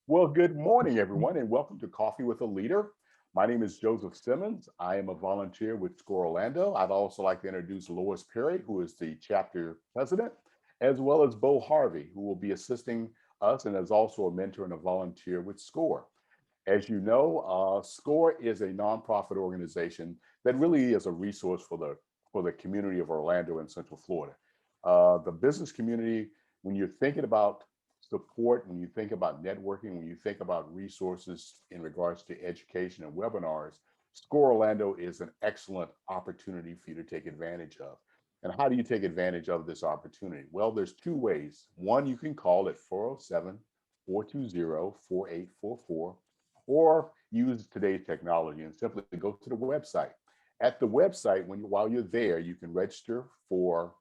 Well, good morning, everyone, and welcome to Coffee with a Leader. My name is Joseph Simmons. I am a volunteer with SCORE Orlando. I'd also like to introduce Lois Perry, who is the chapter president, as well as Bo Harvey, who will be assisting us and is also a mentor and a volunteer with SCORE. As you know, SCORE is a nonprofit organization that really is a resource for the community of Orlando and Central Florida. The business community, when you're thinking about support, when you think about networking, when you think about resources in regards to education and webinars, SCORE Orlando is an excellent opportunity for you to take advantage of. And how do you take advantage of this opportunity? Well, there's two ways. One, you can call at 407 420 4844, or use today's technology and simply go to the website. At the website, while you're there, you can register for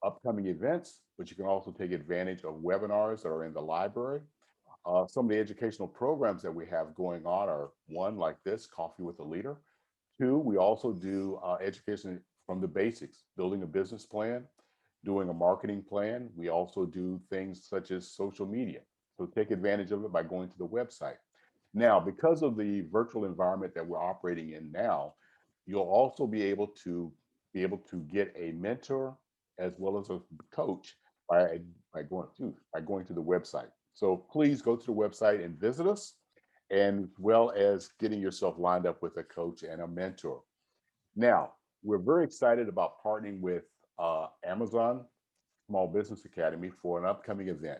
upcoming events, but you can also take advantage of webinars that are in the library. Some of the educational programs that we have going on are one like this, Coffee with a Leader. Two, we also do education from the basics, building a business plan, doing a marketing plan. We also do things such as social media. So take advantage of it by going to the website. Now, because of the virtual environment that we're operating in now, you'll also be able to get a mentor as well as a coach by by going to the website. So please go to the website and visit us, and as well as getting yourself lined up with a coach and a mentor. Now, we're very excited about partnering with Amazon Small Business Academy for an upcoming event.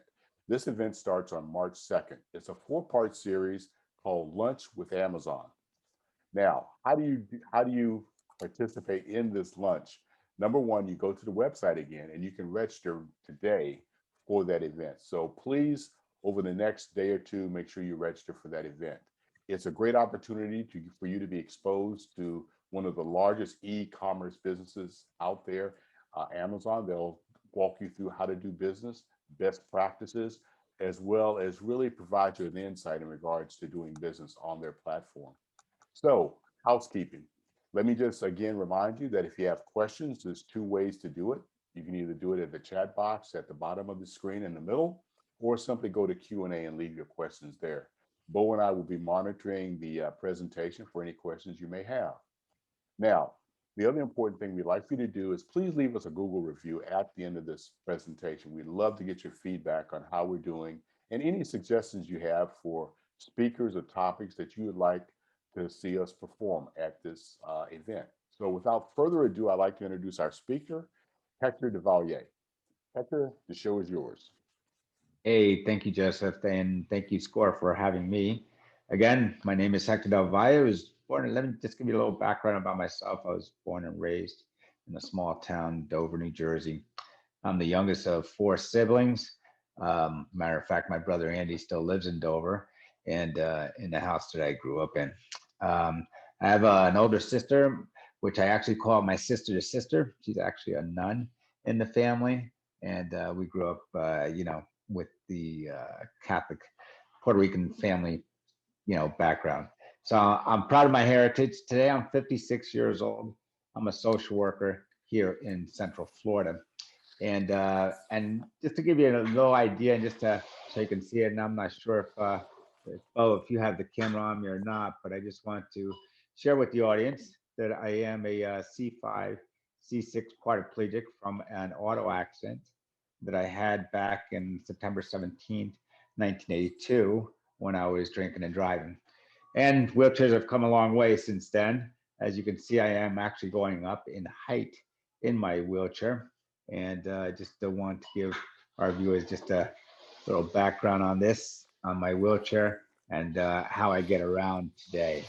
This event starts on March 2nd. It's a four-part series called Lunch with Amazon. Now, how do you participate in this lunch? Number one, you go to the website again and you can register today for that event. So please, over the next day or two, make sure you register for that event. It's a great opportunity for you to be exposed to one of the largest e-commerce businesses out there, Amazon. They'll walk you through how to do business, best practices, as well as really provide you an insight in regards to doing business on their platform. So, housekeeping. Let me just again remind you that if you have questions, there's two ways to do it. You can either do it at the chat box at the bottom of the screen in the middle, or simply go to Q&A and leave your questions there. Bo and I will be monitoring the presentation for any questions you may have. Now, the other important thing we'd like for you to do is please leave us a Google review at the end of this presentation. We'd love to get your feedback on how we're doing and any suggestions you have for speakers or topics that you would like to see us perform at this event. So without further ado, I'd like to introduce our speaker, Hector Del Valle. Hector, the show is yours. Hey, thank you, Joseph, and thank you, SCORE, for having me. Again, my name is Hector Del Valle. I was born, let me just give you a little background about myself. I was born and raised in a small town, Dover, New Jersey. I'm the youngest of four siblings. Matter of fact, my brother Andy still lives in Dover and in the house that I grew up in. I have an older sister, which I actually call my sister's sister. She's actually a nun in the family. And we grew up, with the Catholic Puerto Rican family, background. So I'm proud of my heritage. Today I'm 56 years old. I'm a social worker here in Central Florida. And just to give you a little idea, and just so you can see it, and I'm not sure if you have the camera on me or not, but I just want to share with the audience that I am a C5, C6 quadriplegic from an auto accident that I had back in September 17th, 1982, when I was drinking and driving. And wheelchairs have come a long way since then. As you can see, I am actually going up in height in my wheelchair. And just want to give our viewers just a little background on this, on my wheelchair, and how I get around today.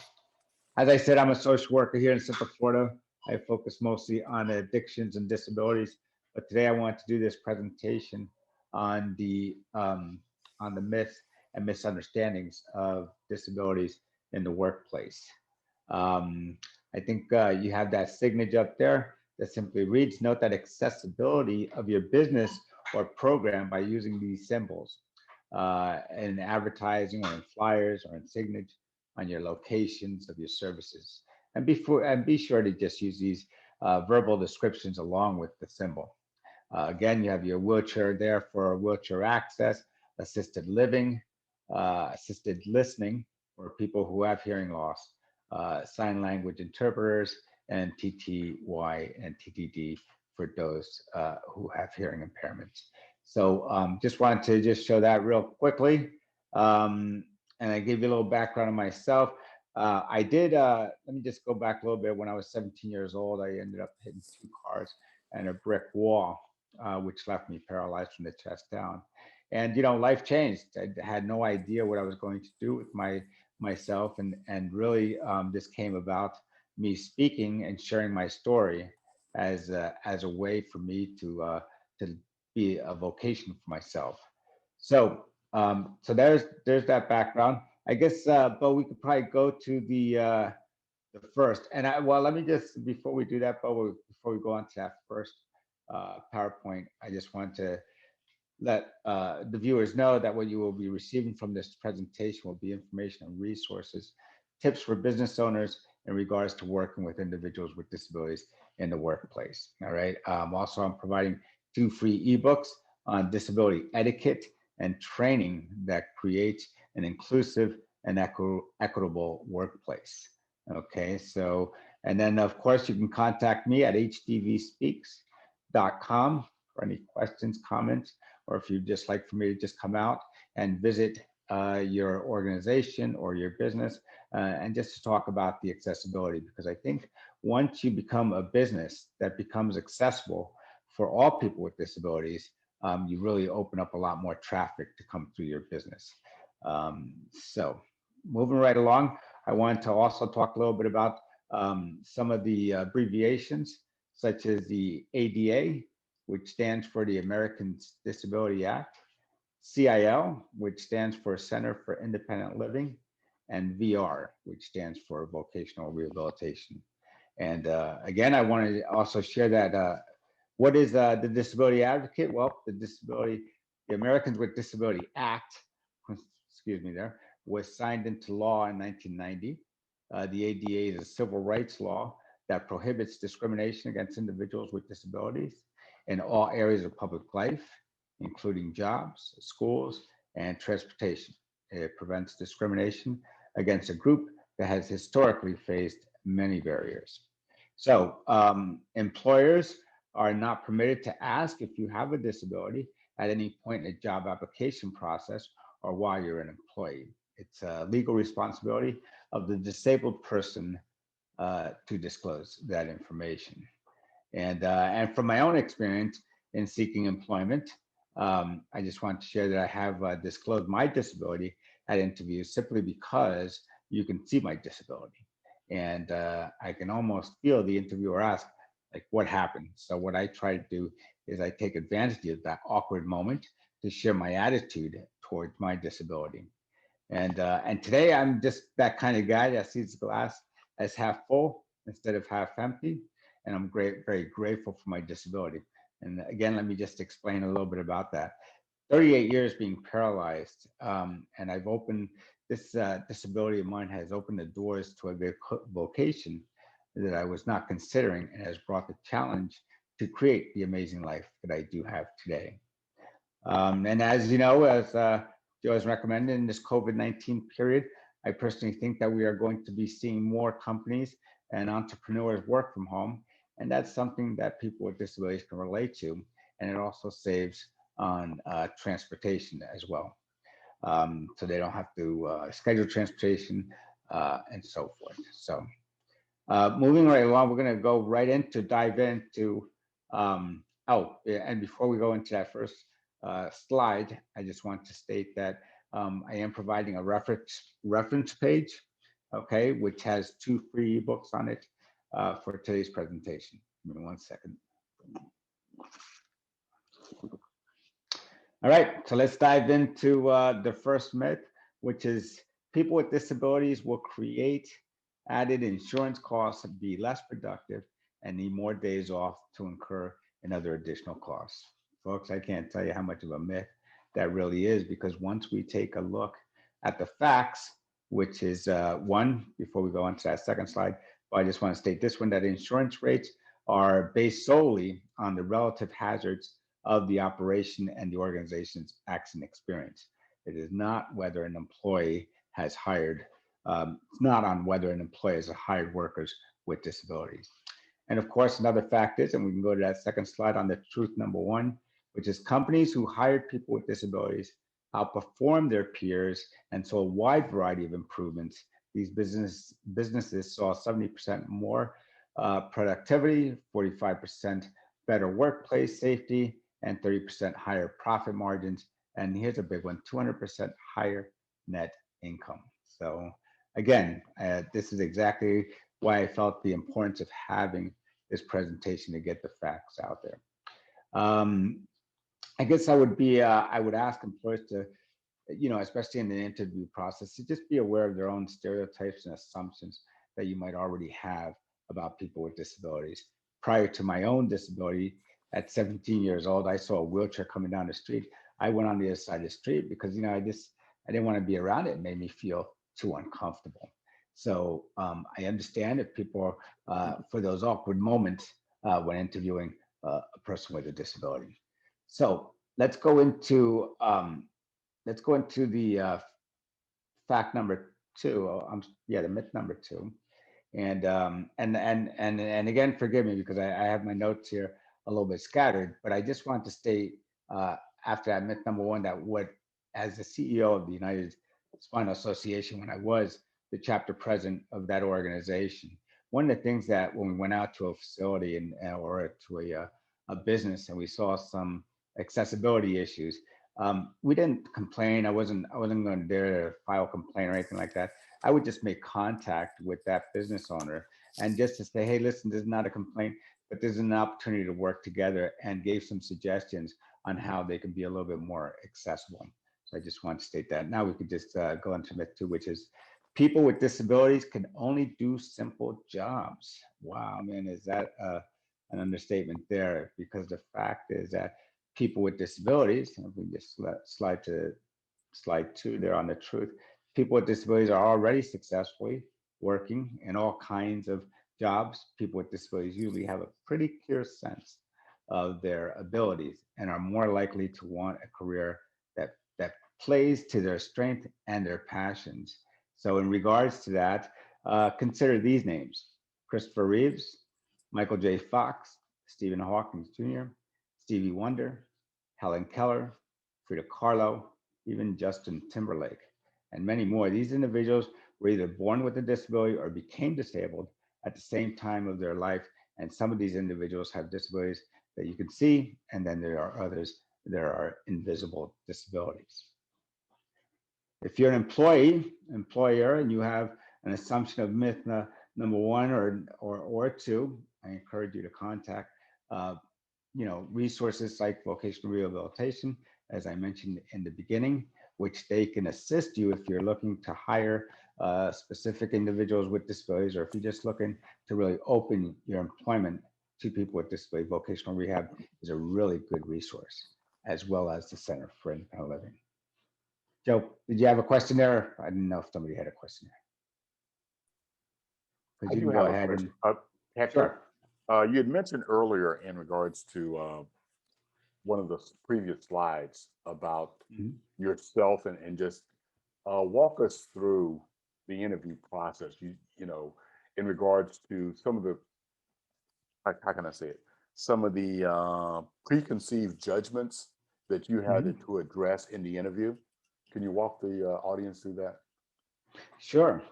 As I said, I'm a social worker here in Central Florida. I focus mostly on addictions and disabilities, but today I want to do this presentation on the myths and misunderstandings of disabilities in the workplace. I think you have that signage up there that simply reads, note that accessibility of your business or program by using these symbols in advertising or in flyers or in signage on your locations of your services. And be sure to just use these verbal descriptions along with the symbol. Again, you have your wheelchair there for wheelchair access, assisted living, assisted listening for people who have hearing loss, sign language interpreters, and TTY and TTD for those who have hearing impairments. So just wanted to just show that real quickly. And I gave you a little background on myself. Let me just go back a little bit. When I was 17 years old, I ended up hitting two cars and a brick wall, which left me paralyzed from the chest down. And, life changed. I had no idea what I was going to do with myself. And really, this came about me speaking and sharing my story as a way for me to be a vocation for myself. So there's that background. I guess, but we could probably go to the first. And let me just, before we do that, but before we go on to that first PowerPoint, I just want to let the viewers know that what you will be receiving from this presentation will be information and resources, tips for business owners in regards to working with individuals with disabilities in the workplace. All right. Also, I'm providing 2 free ebooks on disability etiquette and training that creates an inclusive and equitable workplace. Okay. So, and then of course you can contact me at hdvspeaks.com for any questions, comments, or if you'd just like for me to just come out and visit your organization or your business and just to talk about the accessibility, because I think once you become a business that becomes accessible for all people with disabilities, you really open up a lot more traffic to come through your business. So moving right along, I wanted to also talk a little bit about some of the abbreviations, such as the ADA, which stands for the Americans Disability Act, CIL, which stands for Center for Independent Living, and VR, which stands for Vocational Rehabilitation. And again, I wanted to also share that what is the Disability Advocate? Well, the Americans with Disability Act, excuse me there, was signed into law in 1990. The ADA is a civil rights law that prohibits discrimination against individuals with disabilities in all areas of public life, including jobs, schools, and transportation. It prevents discrimination against a group that has historically faced many barriers. So employers are not permitted to ask if you have a disability at any point in the job application process or while you're an employee. It's a legal responsibility of the disabled person to disclose that information. And from my own experience in seeking employment, I just want to share that I have disclosed my disability at interviews simply because you can see my disability. And I can almost feel the interviewer ask, like, what happened? So what I try to do is I take advantage of that awkward moment to share my attitude towards my disability. And today I'm just that kind of guy that sees the glass as half full instead of half empty. And I'm very grateful for my disability. And again, let me just explain a little bit about that. 38 years being paralyzed, and I've opened this disability of mine has opened the doors to a vocation that I was not considering, and has brought the challenge to create the amazing life that I do have today. And as you know, as Joe has recommended in this COVID-19 period, I personally think that we are going to be seeing more companies and entrepreneurs work from home. And that's something that people with disabilities can relate to. And it also saves on transportation as well. So they don't have to schedule transportation and so forth. So moving right along, we're going to go right into dive into, and before we go into that first slide, I just want to state that I am providing a reference page, okay, which has 2 free ebooks on it for today's presentation. Give me 1 second. All right, so let's dive into the first myth, which is people with disabilities will create added insurance costs, be less productive, and need more days off to incur another additional costs. Folks, I can't tell you how much of a myth that really is, because once we take a look at the facts, which is one, before we go on to that second slide, I just want to state this one, that insurance rates are based solely on the relative hazards of the operation and the organization's accident experience. It is not whether an employee has hired, it's not on whether an employer has hired workers with disabilities. And of course, another fact is, and we can go to that second slide on the truth number one, which is companies who hired people with disabilities outperformed their peers and saw a wide variety of improvements. These businesses saw 70% more productivity, 45% better workplace safety, and 30% higher profit margins. And here's a big one, 200% higher net income. So again, this is exactly why I felt the importance of having this presentation to get the facts out there. I guess I would ask employers to, especially in the interview process, to just be aware of their own stereotypes and assumptions that you might already have about people with disabilities. Prior to my own disability, at 17 years old, I saw a wheelchair coming down the street. I went on the other side of the street because, I didn't want to be around it. It made me feel too uncomfortable. So I understand if people, for those awkward moments when interviewing a person with a disability. So let's go into the fact number two. The myth number two. And again, forgive me because I have my notes here a little bit scattered, but I just want to state after that myth number one that as the CEO of the United Spinal Association, when I was the chapter president of that organization, one of the things that when we went out to a facility or to a business and we saw some accessibility issues, we didn't complain. I wasn't going to dare to file a complaint or anything like that. I would just make contact with that business owner and just to say, hey, listen, this is not a complaint, but there's an opportunity to work together, and gave some suggestions on how they could be a little bit more accessible. So I just want to state that. Now we could just go into myth two, which is people with disabilities can only do simple jobs. Wow, man, is that an understatement there? Because the fact is that people with disabilities, and if we just slide to slide two there on the truth, people with disabilities are already successfully working in all kinds of jobs. People with disabilities usually have a pretty clear sense of their abilities and are more likely to want a career that plays to their strength and their passions. So in regards to that, consider these names: Christopher Reeves, Michael J. Fox, Stephen Hawking Jr., Stevie Wonder, Helen Keller, Frida Kahlo, even Justin Timberlake, and many more. These individuals were either born with a disability or became disabled at the same time of their life. And some of these individuals have disabilities that you can see, and then there are others, there are invisible disabilities. If you're an employer, and you have an assumption of myth number one or two, I encourage you to contact resources like vocational rehabilitation, as I mentioned in the beginning, which they can assist you if you're looking to hire specific individuals with disabilities, or if you're just looking to really open your employment to people with disability. Vocational rehab is a really good resource, as well as the Center for Independent Living. Joe, did you have a question there? I didn't know if somebody had a question there. I You do can have go a ahead question. and Hector, sure. you had mentioned earlier in regards to one of the previous slides about yourself and just walk us through the interview process. In regards to some of the, how can I say it? Some of the preconceived judgments that you had to address in the interview. Can you walk the audience through that? Sure.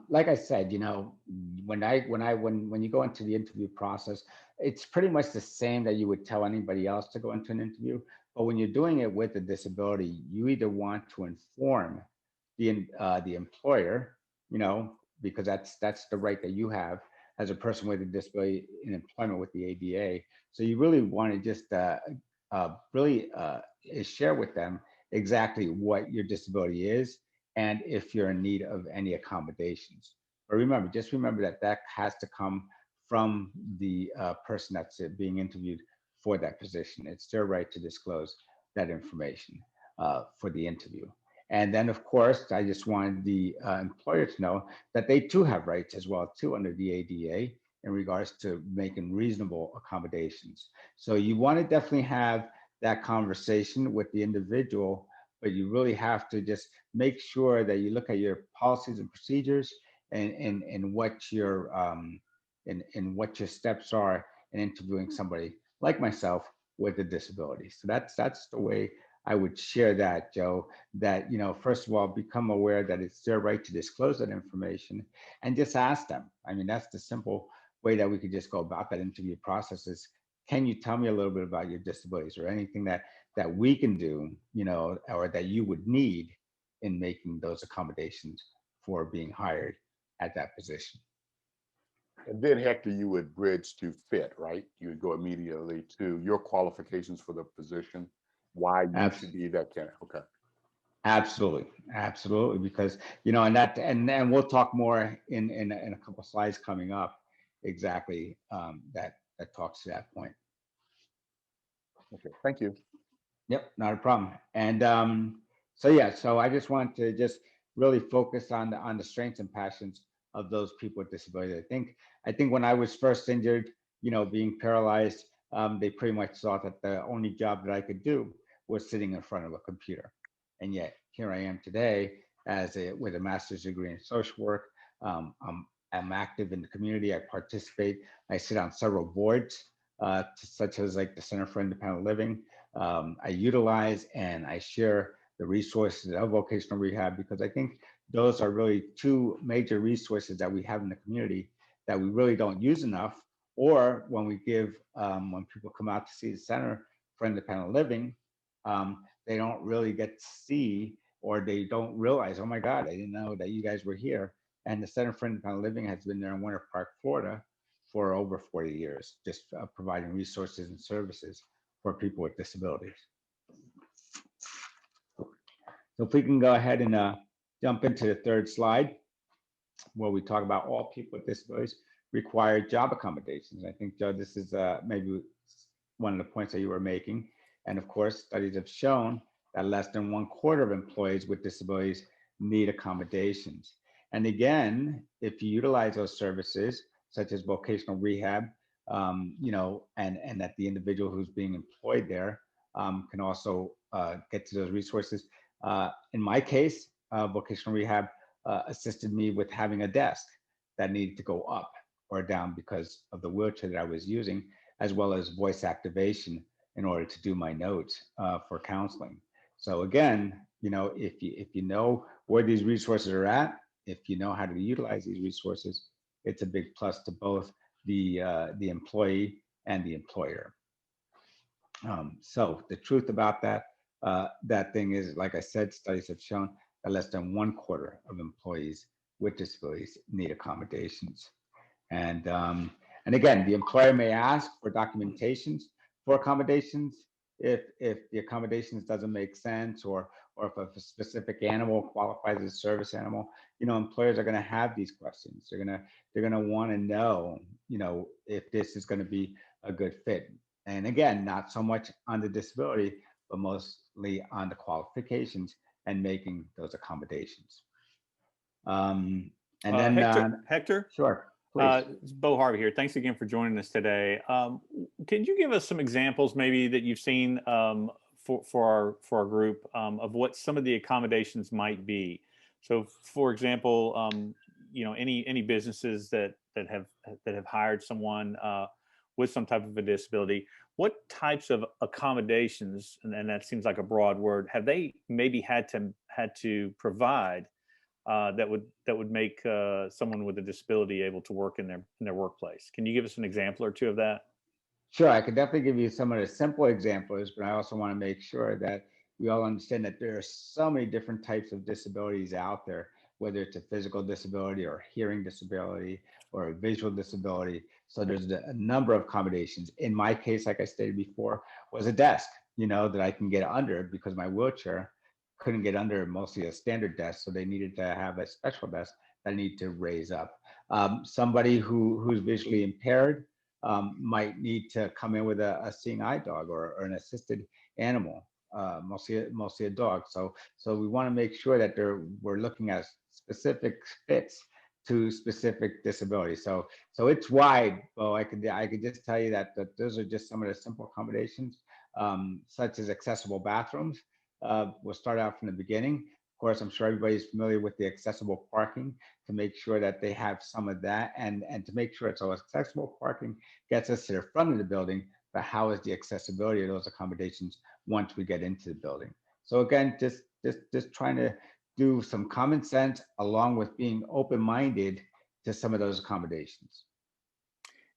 Like I said, when you go into the interview process, it's pretty much the same that you would tell anybody else to go into an interview. But when you're doing it with a disability, you either want to inform the employer, because that's the right that you have as a person with a disability in employment with the ADA. So you really want to just really share with them exactly what your disability is, and if you're in need of any accommodations. But just remember that has to come from the person that's being interviewed for that position. It's their right to disclose that information for the interview. And then, of course, I just wanted the employer to know that they too have rights as well too under the ADA in regards to making reasonable accommodations. So you want to definitely have that conversation with the individual but you really have to just make sure that you look at your policies and procedures and what your and what your steps are in interviewing somebody like myself with a disability. So that's the way I would share that, Joe, that, first of all, become aware that it's their right to disclose that information and just ask them. I mean, that's the simple way that we could just go about that interview process is, can you tell me a little bit about your disabilities or anything that we can do, or that you would need in making those accommodations for being hired at that position. And then Hector, you would bridge to fit, right? You would go immediately to your qualifications for the position, why you should be that candidate. Okay. Absolutely, absolutely, because and we'll talk more in a couple slides coming up, exactly, that talks to that point. Okay, thank you. Yep, not a problem. And so yeah, so I just want to just really focus on the strengths and passions of those people with disability. I think when I was first injured, being paralyzed, they pretty much thought that the only job that I could do was sitting in front of a computer. And yet here I am today with a master's degree in social work. I'm active in the community. I participate. I sit on several boards, such as like the Center for Independent Living. I utilize and I share the resources of vocational rehab because I think those are really two major resources that we have in the community that we really don't use enough. Or when people come out to see the Center for Independent Living, they don't really get to see, or they don't realize, oh my God, I didn't know that you guys were here. And the Center for Independent Living has been there in Winter Park, Florida for over 40 years, just providing resources and services for people with disabilities. So if we can go ahead and jump into the third slide, where we talk about all people with disabilities require job accommodations. I think, Joe, this is maybe one of the points that you were making. And of course, studies have shown that less than 1/4 of employees with disabilities need accommodations. And again, if you utilize those services, such as vocational rehab, and that the individual who's being employed there can also get to those resources. In my case, vocational rehab assisted me with having a desk that needed to go up or down because of the wheelchair that I was using, as well as voice activation in order to do my notes for counseling. So again, if you know where these resources are at, if you know how to utilize these resources, it's a big plus to both the employee and the employer. So the truth about that thing is, like I said, studies have shown that less than 1/4 of employees with disabilities need accommodations. And again, the employer may ask for documentations for accommodations if the accommodations doesn't make sense, or if a specific animal qualifies as a service animal. Employers are going to have these questions. They're going to want to know, if this is going to be a good fit. And again, not so much on the disability, but mostly on the qualifications and making those accommodations. And then Hector, sure. Please. It's Bo Harvey here. Thanks again for joining us today. Could you give us some examples, maybe that you've seen for our group of what some of the accommodations might be? So, for example, any businesses that have hired someone with some type of a disability, what types of accommodations, and that seems like a broad word, have they maybe had to provide that would make someone with a disability able to work in their workplace? Can you give us an example or two of that? Sure, I could definitely give you some of the simple examples, but I also want to make sure that we all understand that there are so many different types of disabilities out there, whether it's a physical disability or a hearing disability or a visual disability. So there's a number of accommodations. In my case, like I stated before, was a desk, that I can get under because my wheelchair couldn't get under mostly a standard desk. So they needed to have a special desk that I need to raise up. Somebody who's visually impaired might need to come in with a seeing eye dog or an assisted animal, mostly a dog. So we want to make sure that we're looking at specific fits to specific disabilities. So it's wide. Well, I could just tell you that those are just some of the simple accommodations, such as accessible bathrooms. we'll start out from the beginning. Of course, I'm sure everybody's familiar with the accessible parking, to make sure that they have some of that, and to make sure it's all accessible parking gets us to the front of the building, but how is the accessibility of those accommodations once we get into the building? So again, just trying to do some common sense along with being open-minded to some of those accommodations.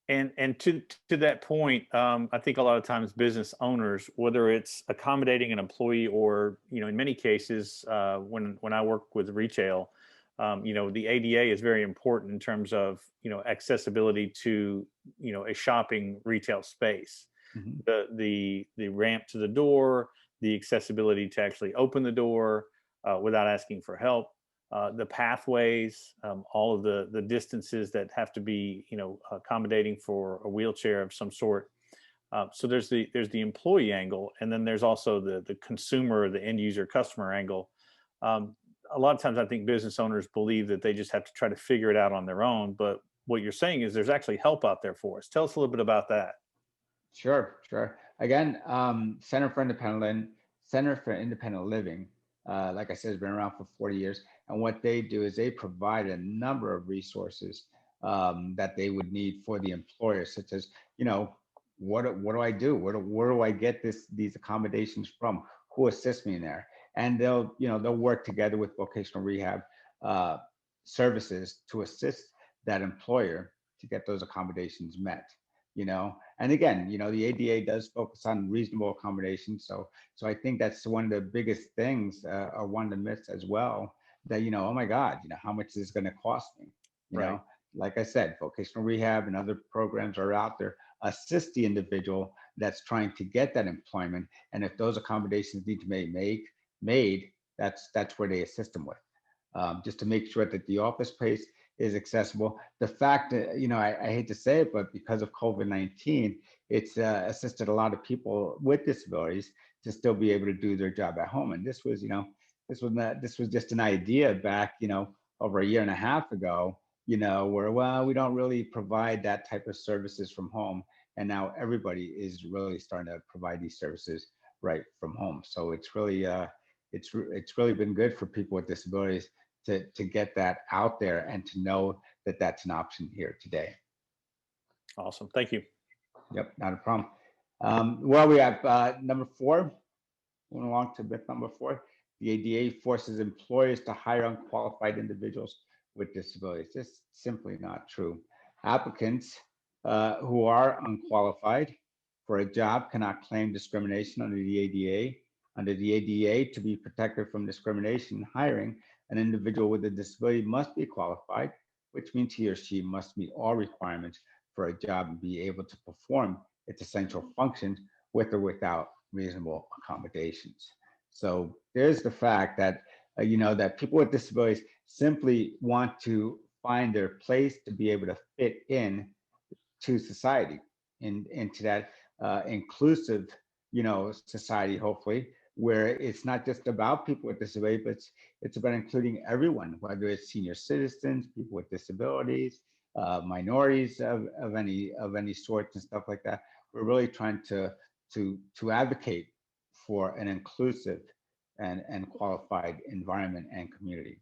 And to that point, I think a lot of times business owners, whether it's accommodating an employee or, in many cases, when I work with retail, the ADA is very important in terms of, accessibility to, a shopping retail space. Mhm. The ramp to the door, the accessibility to actually open the door without asking for help, the pathways, all of the distances that have to be, accommodating for a wheelchair of some sort. So there's the employee angle, and then there's also the consumer, the end user, customer angle. A lot of times, I think business owners believe that they just have to try to figure it out on their own. But what you're saying is there's actually help out there for us. Tell us a little bit about that. Sure, sure. Again, Center for Independent Living, like I said, has been around for 40 years. And what they do is they provide a number of resources that they would need for the employer, such as, what do I do? Where do I get these accommodations from? Who assists me in there? And they'll work together with vocational rehab uh, services to assist that employer to get those accommodations met. And again, the ADA does focus on reasonable accommodation. So I think that's one of the biggest things, or one of the myths as well, that, oh my God, how much is this going to cost me? Right. Like I said, vocational rehab and other programs are out there, assist the individual that's trying to get that employment. And if those accommodations need to be made, that's where they assist them with, just to make sure that the office space is accessible. The fact that, I hate to say it, but because of COVID-19, it's assisted a lot of people with disabilities to still be able to do their job at home. And this was just an idea back, over a year and a half ago, where, well, we don't really provide that type of services from home. And now everybody is really starting to provide these services right from home. So it's really, it's really been good for people with disabilities to get that out there and to know that that's an option here today. Awesome. Thank you. Yep, not a problem. Well, we have number 4. Moving along to myth number 4. The ADA forces employers to hire unqualified individuals with disabilities. This is simply not true. Applicants who are unqualified for a job cannot claim discrimination under the ADA. Under the ADA, to be protected from discrimination, hiring an individual with a disability must be qualified, which means he or she must meet all requirements for a job and be able to perform its essential functions with or without reasonable accommodations. So there's the fact that, that people with disabilities simply want to find their place to be able to fit in to society, into that inclusive, society, hopefully, where it's not just about people with disabilities, but it's about including everyone, whether it's senior citizens, people with disabilities, minorities of any sorts and stuff like that. We're really trying to advocate for an inclusive and qualified environment and community.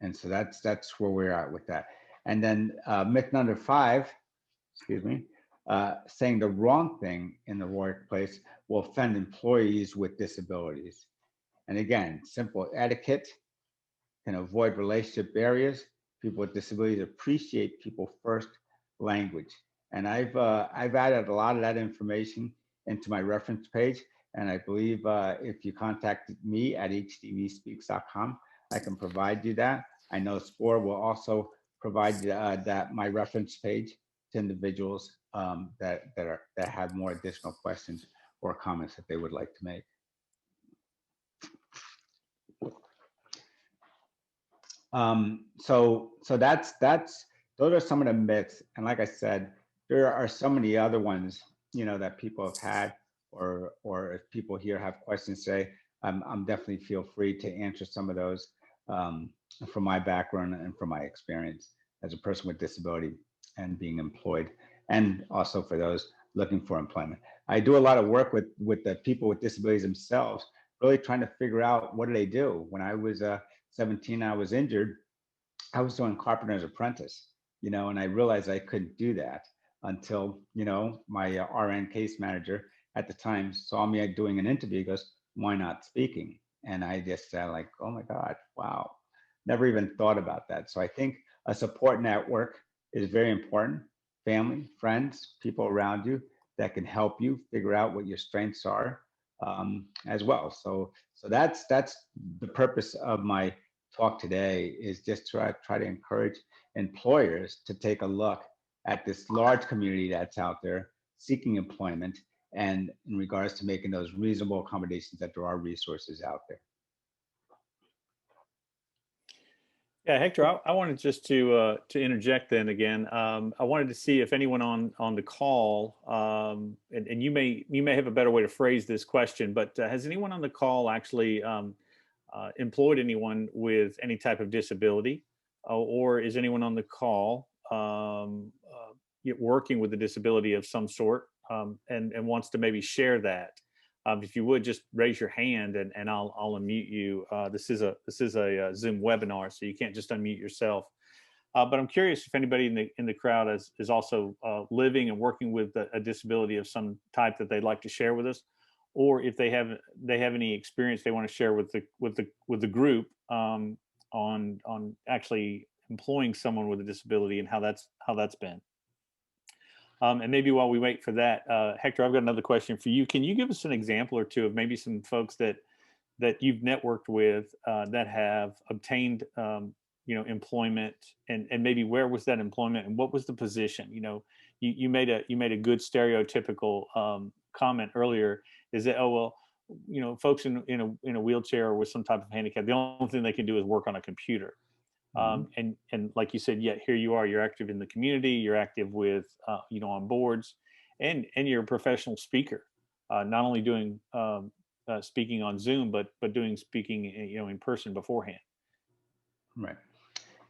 And so that's where we're at with that. And then myth number 5, saying the wrong thing in the workplace will offend employees with disabilities. And again, simple etiquette can avoid relationship barriers. People with disabilities appreciate people first language. And I've added a lot of that information into my reference page. And I believe if you contact me at hdvspeaks.com, I can provide you that. I know SCORE will also provide that my reference page to individuals that have more additional questions or comments that they would like to make. So that's those are some of the myths, and like I said, there are so many other ones, that people have had, or if people here have questions, say, I'm definitely feel free to answer some of those from my background and from my experience as a person with disability and being employed, and also for those looking for employment. I do a lot of work with the people with disabilities themselves, really trying to figure out what do they do. When I was 17, I was injured. I was doing carpenter's apprentice, and I realized I couldn't do that until, my RN case manager at the time saw me doing an interview. He goes, why not speaking? And I just said like, oh my God, wow. Never even thought about that. So I think a support network is very important. Family, friends, people around you that can help you figure out what your strengths are, as well. So that's the purpose of my talk today, is just try to encourage employers to take a look at this large community that's out there seeking employment, and in regards to making those reasonable accommodations, that there are resources out there. Yeah, Hector, I wanted just to interject then again. I wanted to see if anyone on the call, and you may have a better way to phrase this question, but has anyone on the call actually employed anyone with any type of disability, or is anyone on the call working with a disability of some sort, and wants to maybe share that? If you would just raise your hand, and I'll unmute you. This is a Zoom webinar, so you can't just unmute yourself. But I'm curious if anybody in the crowd is also living and working with a disability of some type that they'd like to share with us, or if they have any experience they want to share with the group on actually employing someone with a disability, and how that's been. And maybe while we wait for that, Hector, I've got another question for you. Can you give us an example or two of maybe some folks that you've networked with that have obtained employment, and maybe where was that employment and what was the position? You made a good stereotypical comment earlier, is that, oh well, folks in a wheelchair or with some type of handicap, the only thing they can do is work on a computer. And like you said, yeah, here you are, you're active in the community, you're active with, on boards, and you're a professional speaker, not only doing speaking on Zoom, but doing speaking, in person beforehand. Right.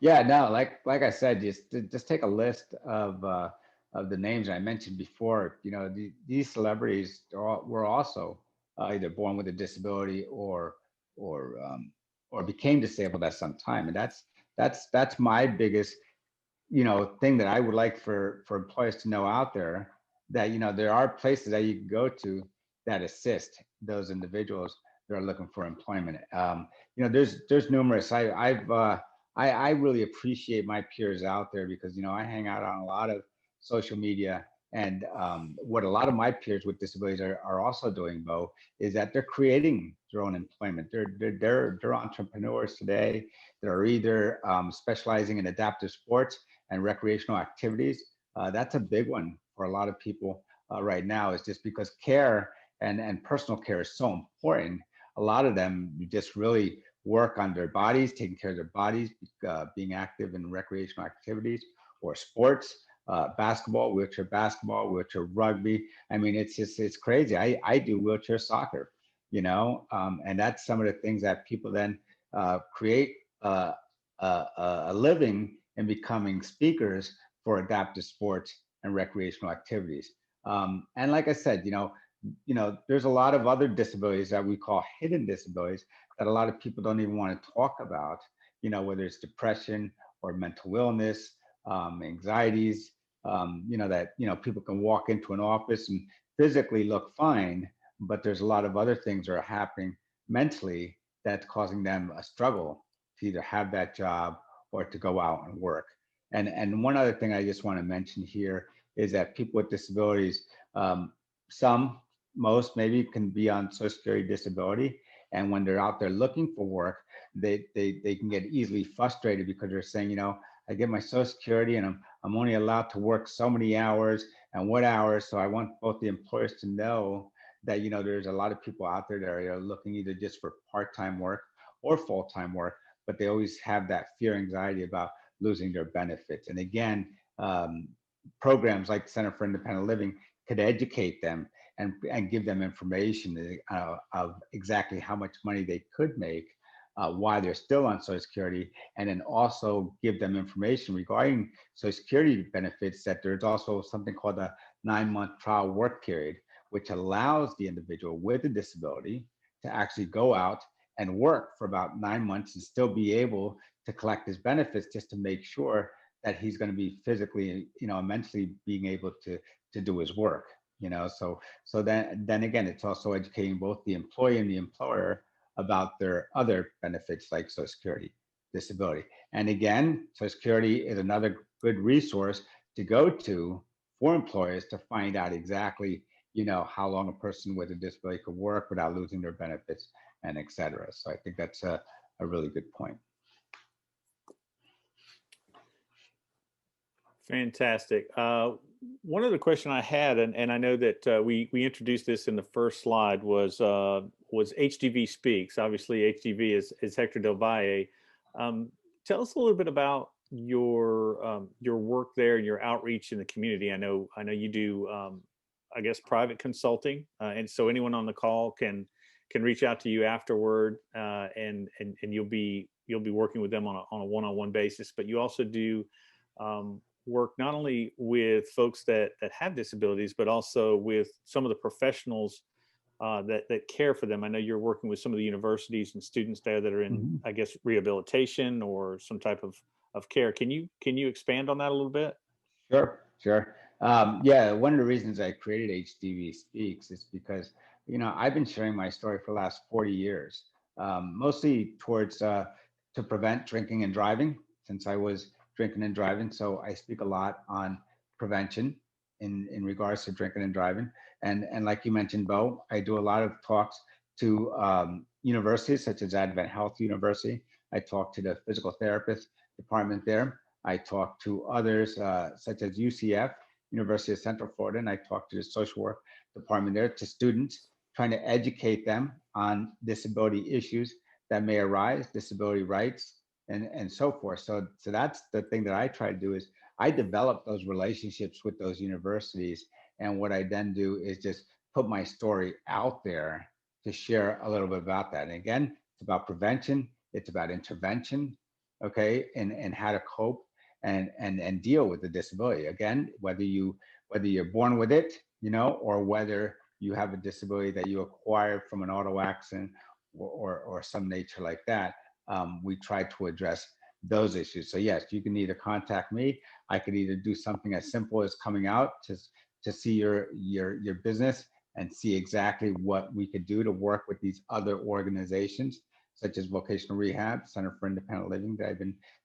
Yeah, no, like I said, just take a list of the names I mentioned before. These celebrities were also either born with a disability or became disabled at some time, and that's my biggest thing that I would like for employers to know out there, that there are places that you can go to that assist those individuals that are looking for employment. There's numerous. I really appreciate my peers out there, because I hang out on a lot of social media, and what a lot of my peers with disabilities are also doing, Bo, is that they're creating their own employment. They're entrepreneurs today that are either specializing in adaptive sports and recreational activities. That's a big one for a lot of people right now, is just because care and personal care is so important. A lot of them just really work on their bodies, taking care of their bodies, being active in recreational activities or sports, basketball, wheelchair rugby. I mean, it's crazy. I do wheelchair soccer, and that's some of the things that people then create a living in becoming speakers for adaptive sports and recreational activities. And like I said, there's a lot of other disabilities that we call hidden disabilities that a lot of people don't even want to talk about, whether it's depression or mental illness, anxieties, that, people can walk into an office and physically look fine, but there's a lot of other things that are happening mentally that's causing them a struggle to either have that job or to go out and work. And one other thing I just want to mention here is that people with disabilities, most maybe can be on Social Security disability, and when they're out there looking for work, they can get easily frustrated, because they're saying, I get my Social Security and I'm only allowed to work so many hours, and what hours. So I want both the employers to know that there's a lot of people out there that are looking either just for part-time work or full-time work, but they always have that fear, anxiety about losing their benefits. And again, programs like the Center for Independent Living could educate them and give them information of exactly how much money they could make while they're still on Social Security, and then also give them information regarding Social Security benefits, that there's also something called a 9-month trial work period, which allows the individual with a disability to actually go out and work for about 9 months and still be able to collect his benefits, just to make sure that he's going to be physically, and mentally being able to do his work. So then again, it's also educating both the employee and the employer about their other benefits like Social Security, disability. And again, Social Security is another good resource to go to for employers to find out exactly, how long a person with a disability could work without losing their benefits, and et cetera. So I think that's a really good point. Fantastic. One other question I had, and I know that we introduced this in the first slide, was HDV Speaks. Obviously, HDV is Hector Del Valle. Tell us a little bit about your work there and your outreach in the community. I know you do, I guess, private consulting, and so anyone on the call can reach out to you afterward, and you'll be working with them on a one-on-one basis. But you also do work not only with folks that have disabilities, but also with some of the professionals that care for them. I know you're working with some of the universities and students there that are in, I guess, rehabilitation or some type of care. Can you expand on that a little bit? Sure. Yeah, one of the reasons I created HDV Speaks is because, I've been sharing my story for the last 40 years, mostly towards to prevent drinking and driving, since I was drinking and driving. So I speak a lot on prevention in regards to drinking and driving. And like you mentioned, Bo, I do a lot of talks to universities such as Advent Health University. I talk to the physical therapist department there. I talk to others such as UCF, University of Central Florida, and I talk to the social work department there, to students, trying to educate them on disability issues that may arise, disability rights, and so forth. So that's the thing that I try to do, is I develop those relationships with those universities. And what I then do is just put my story out there to share a little bit about that. And again, it's about prevention, it's about intervention, okay, and how to cope and deal with the disability. Again, whether you're born with it, or whether you have a disability that you acquired from an auto accident or some nature like that. We try to address those issues. So yes, you can either contact me. I could either do something as simple as coming out to see your business and see exactly what we could do to work with these other organizations, such as vocational rehab, Center for Independent Living, that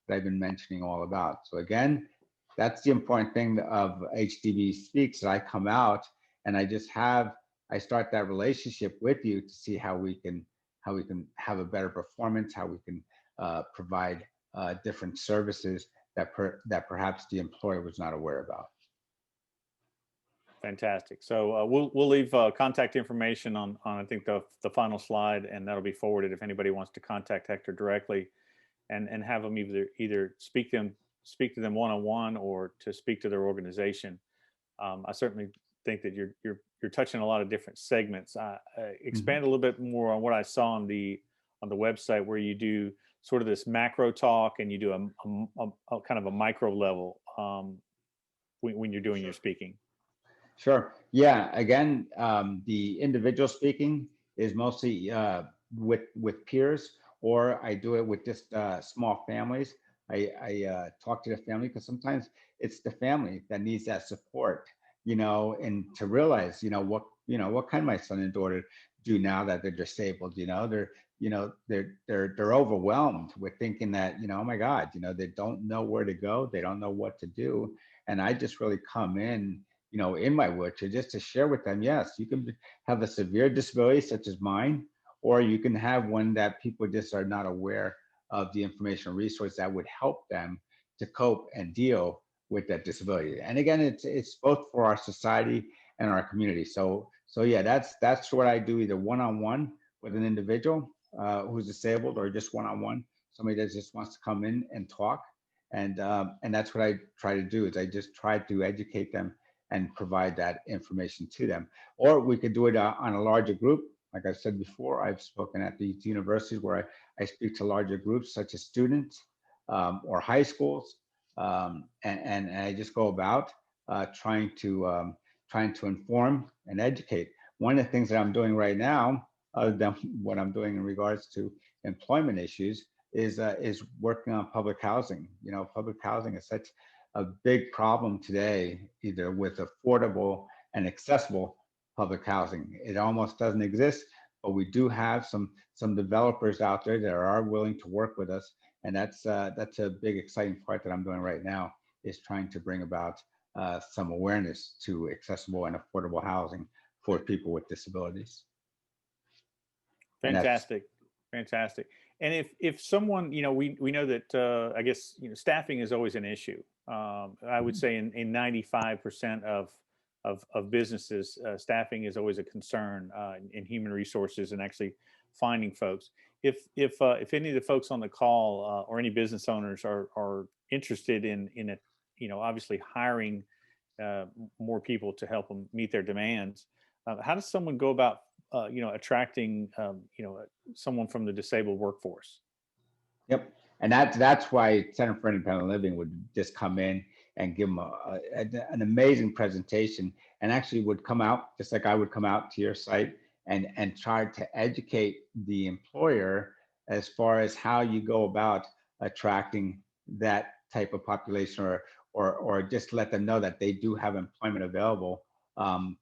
I've been mentioning all about. So again, that's the important thing of HDV Speaks, that I come out and I start that relationship with you to see how we can have a better performance, how we can provide different services that perhaps the employer was not aware about. Fantastic. So we'll leave contact information on I think the final slide, and that'll be forwarded if anybody wants to contact Hector directly, and have them either speak to them one-on-one or to speak to their organization. I certainly think that you're touching a lot of different segments. Expand a little bit more on what I saw on the website, where you do sort of this macro talk and you do a kind of a micro level when you're doing your speaking. Sure. Yeah. Again, the individual speaking is mostly with peers, or I do it with just small families. I talk to the family, because sometimes it's the family that needs that support, and to realize, what can my son and daughter do now that they're disabled? They're overwhelmed with thinking that, oh my God, they don't know where to go, they don't know what to do, and I just really come in my wheelchair, just to share with them, yes, you can have a severe disability such as mine, or you can have one that people just are not aware of the information resource that would help them to cope and deal with that disability. And again, it's both for our society and our community. So yeah, that's what I do, either one-on-one with an individual who's disabled, or just one-on-one, somebody that just wants to come in and talk. And that's what I try to do, is I just try to educate them and provide that information to them. Or we could do it on a larger group. Like I said before, I've spoken at these universities where I speak to larger groups, such as students or high schools, and I just go about trying to inform and educate. One of the things that I'm doing right now other than what I'm doing in regards to employment issues, is working on public housing. You know, public housing is such a big problem today, either with affordable and accessible public housing. It almost doesn't exist, but we do have some developers out there that are willing to work with us, and that's a big exciting part that I'm doing right now, is trying to bring about some awareness to accessible and affordable housing for people with disabilities. And that's Fantastic, fantastic. And if someone, you know, we know that I guess, you know, staffing is always an issue. I would say in 95% of businesses, staffing is always a concern in human resources and actually finding folks. If any of the folks on the call or any business owners are interested in a, you know, obviously hiring more people to help them meet their demands, how does someone go about you know, attracting, you know, someone from the disabled workforce? Yep. And that's why Center for Independent Living would just come in and give them an amazing presentation, and actually would come out just like I would come out to your site and try to educate the employer as far as how you go about attracting that type of population, or just let them know that they do have employment available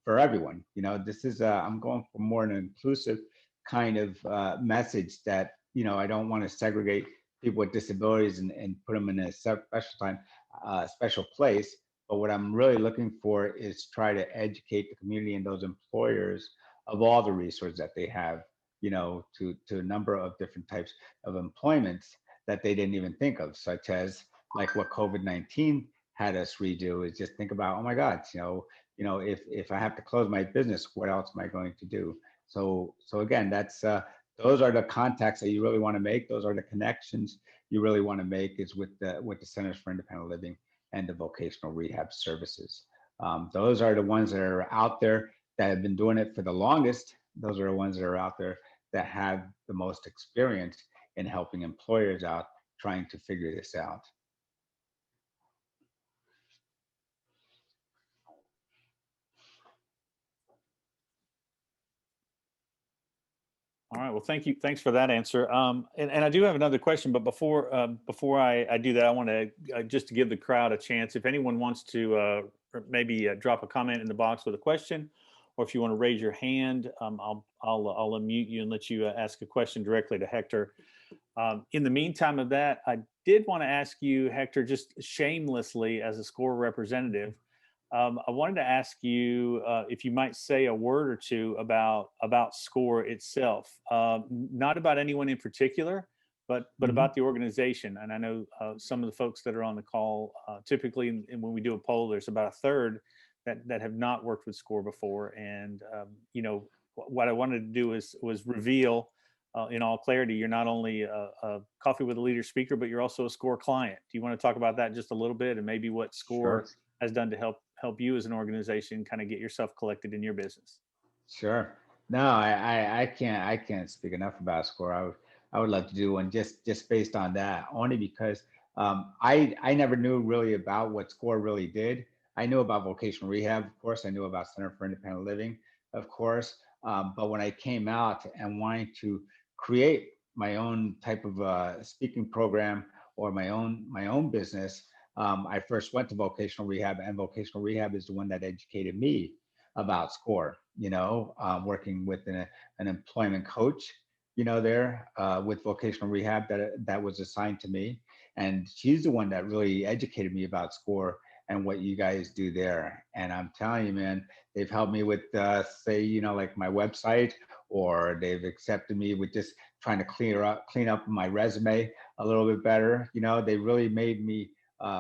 for everyone. You know, this is I'm going for more an inclusive kind of message, that, you know, I don't want to segregate people with disabilities and put them in a special place. But what I'm really looking for is try to educate the community and those employers of all the resources that they have, you know, to a number of different types of employments that they didn't even think of, such as like what COVID-19 had us redo, is just think about, oh my God, if I have to close my business, what else am I going to do? So again, that's those are the contacts that you really want to make. Those are the connections you really want to make, is with the Centers for Independent Living and the vocational rehab services. Those are the ones that are out there that have been doing it for the longest. Those are the ones that are out there that have the most experience in helping employers out trying to figure this out. All right. Well, thank you. Thanks for that answer. And I do have another question, but before I do that, I want to just to give the crowd a chance. If anyone wants to maybe drop a comment in the box with a question, or if you want to raise your hand, I'll unmute you and let you ask a question directly to Hector. In the meantime of that, I did want to ask you, Hector, just shamelessly as a SCORE representative, I wanted to ask you if you might say a word or two about SCORE itself, not about anyone in particular, but about the organization. And I know some of the folks that are on the call, typically, and when we do a poll, there's about a third that have not worked with SCORE before. And you know, what I wanted to do was reveal. In all clarity, you're not only a Coffee with a Leader speaker, but you're also a SCORE client. Do you want to talk about that just a little bit, and maybe what SCORE has done to help you as an organization kind of get yourself collected in your business? Sure. No, I can't speak enough about SCORE. I would love to do one just based on that, only because I never knew really about what SCORE really did. I knew about vocational rehab, of course. I knew about Center for Independent Living, of course. But when I came out and wanting to create my own type of speaking program, or my own business, I first went to vocational rehab, and vocational rehab is the one that educated me about SCORE. You know, working with an employment coach, you know, there with vocational rehab that was assigned to me, and she's the one that really educated me about SCORE and what you guys do there. And I'm telling you, man, they've helped me with say, you know, like my website, or they've accepted me with just trying to clean up my resume a little bit better. You know, they really made me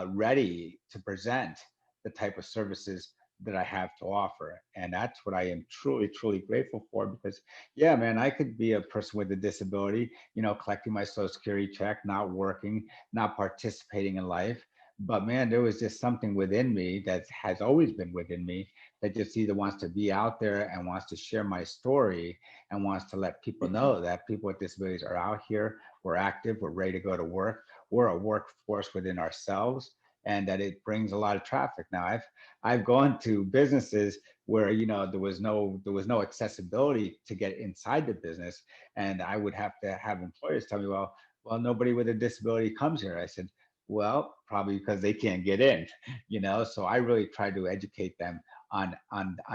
ready to present the type of services that I have to offer. And that's what I am truly, truly grateful for, because yeah, man, I could be a person with a disability, you know, collecting my Social Security check, not working, not participating in life. But man, there was just something within me that has always been within me, that just either wants to be out there and wants to share my story, and wants to let people know that people with disabilities are out here. We're active, we're ready to go to work. We're a workforce within ourselves. and that it brings a lot of traffic. Now, I've gone to businesses where, you know, there was no accessibility to get inside the business, and I would have to have employers tell me, well, nobody with a disability comes here. I said, well, probably because they can't get in, you know. So I really try to educate them on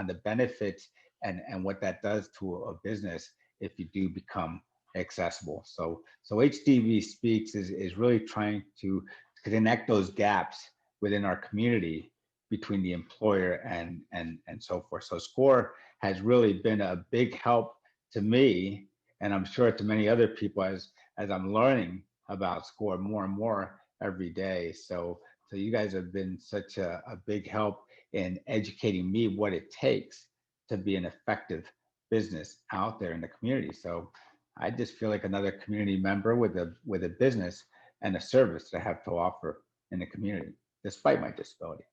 the benefits and what that does to a business if you do become accessible. So HDV Speaks is really trying to connect those gaps within our community between the employer and so forth. So SCORE has really been a big help to me, and I'm sure to many other people as I'm learning about SCORE more and more every day. So you guys have been such a big help in educating me what it takes to be an effective business out there in the community. So I just feel like another community member with a business and a service that I have to offer in the community, despite my disability.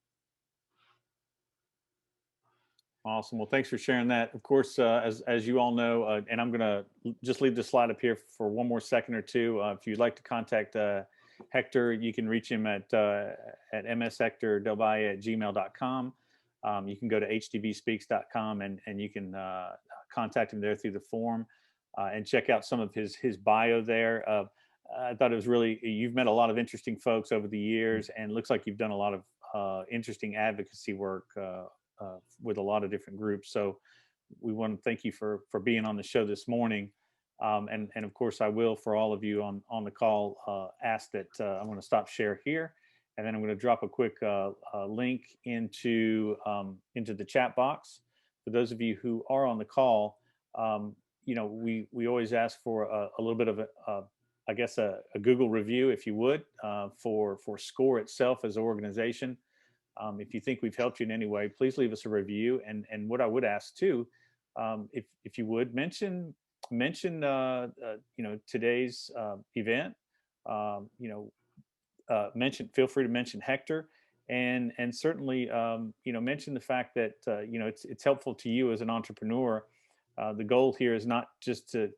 Awesome. Well, thanks for sharing that. Of course, as you all know, and I'm going to just leave the slide up here for one more second or two. If you'd like to contact Hector, you can reach him at mshectordelvalle@gmail.com. You can go to hdvspeaks.com and you can contact him there through the form and check out some of his bio there. I thought it was really, you've met a lot of interesting folks over the years, and it looks like you've done a lot of interesting advocacy work with a lot of different groups. So we want to thank you for being on the show this morning. And of course, I will, for all of you on the call, ask that I'm going to stop share here, and then I'm going to drop a quick link into the chat box. For those of you who are on the call, you know, we always ask for a little bit of I guess a Google review, if you would, for SCORE itself as an organization. If you think we've helped you in any way, please leave us a review. And what I would ask too, if you would mention you know, today's event, you know, feel free to mention Hector, and certainly you know, mention the fact that you know, it's helpful to you as an entrepreneur. The goal here is not just to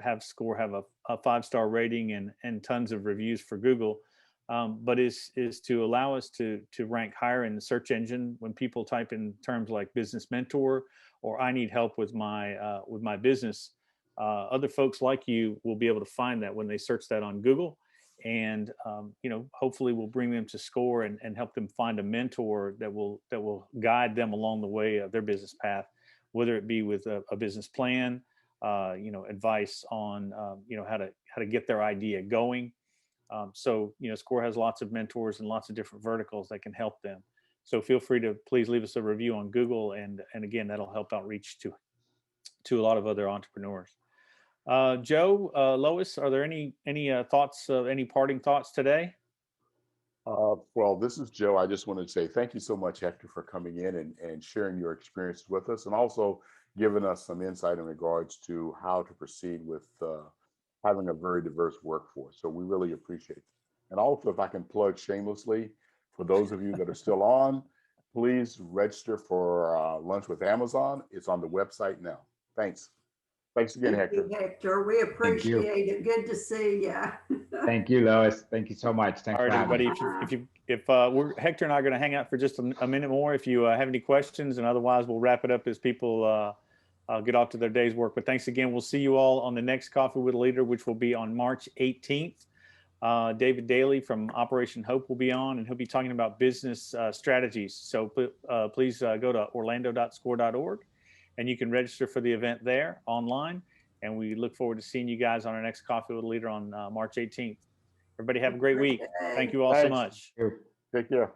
have SCORE have a 5-star rating and tons of reviews for Google, but is to allow us to rank higher in the search engine when people type in terms like business mentor or I need help with my business. Other folks like you will be able to find that when they search that on Google, and you know, hopefully we'll bring them to SCORE and help them find a mentor that will guide them along the way of their business path, whether it be with a business plan, you know, advice on you know, how to get their idea going. So, you know, SCORE has lots of mentors and lots of different verticals that can help them. So feel free to please leave us a review on Google, and again, that'll help outreach to a lot of other entrepreneurs. Joe, Lois, are there any thoughts, any parting thoughts today? Well, this is Joe. I just wanted to say thank you so much, Hector, for coming in and sharing your experiences with us, and also giving us some insight in regards to how to proceed with having a very diverse workforce. So we really appreciate it. And also, if I can plug shamelessly, for those of you that are still on, please register for Lunch with Amazon. It's on the website now. Thanks. Thanks again, Thank Hector. you, Hector. We Thank you. appreciate it. Good to see you. Thank you, Lois. Thank you so much. Thanks All right, for having me. everybody. If Hector and I are going to hang out for just a minute more, if you have any questions, and otherwise we'll wrap it up as people get off to their day's work. But thanks again. We'll see you all on the next Coffee with a Leader, which will be on March 18th. David Daly from Operation Hope will be on, and he'll be talking about business strategies. So please go to orlando.score.org, and you can register for the event there online. And we look forward to seeing you guys on our next Coffee with a Leader on March 18th. Everybody have a great week. Thank you all so much. Take care.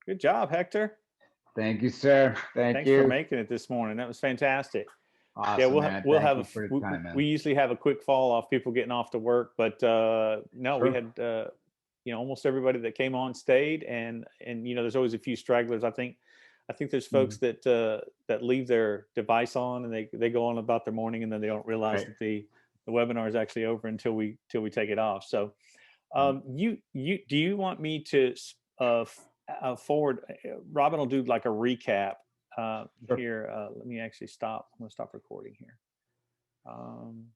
Good job, Hector. Thank you, sir. Thanks you for making it this morning. That was fantastic. Awesome, Yeah, man. we'll Thank have you for the time, man. we usually have a quick fall off, people getting off to work, but no, Sure. we had you know, almost everybody that came on stayed, and you know, there's always a few stragglers. I think there's folks that leave their device on and they go on about their morning, and then they don't realize Right. that the webinar is actually over until we take it off. So do you want me to forward? Robin will do like a recap Sure. here. Let me actually stop. I'm going to stop recording here. Um,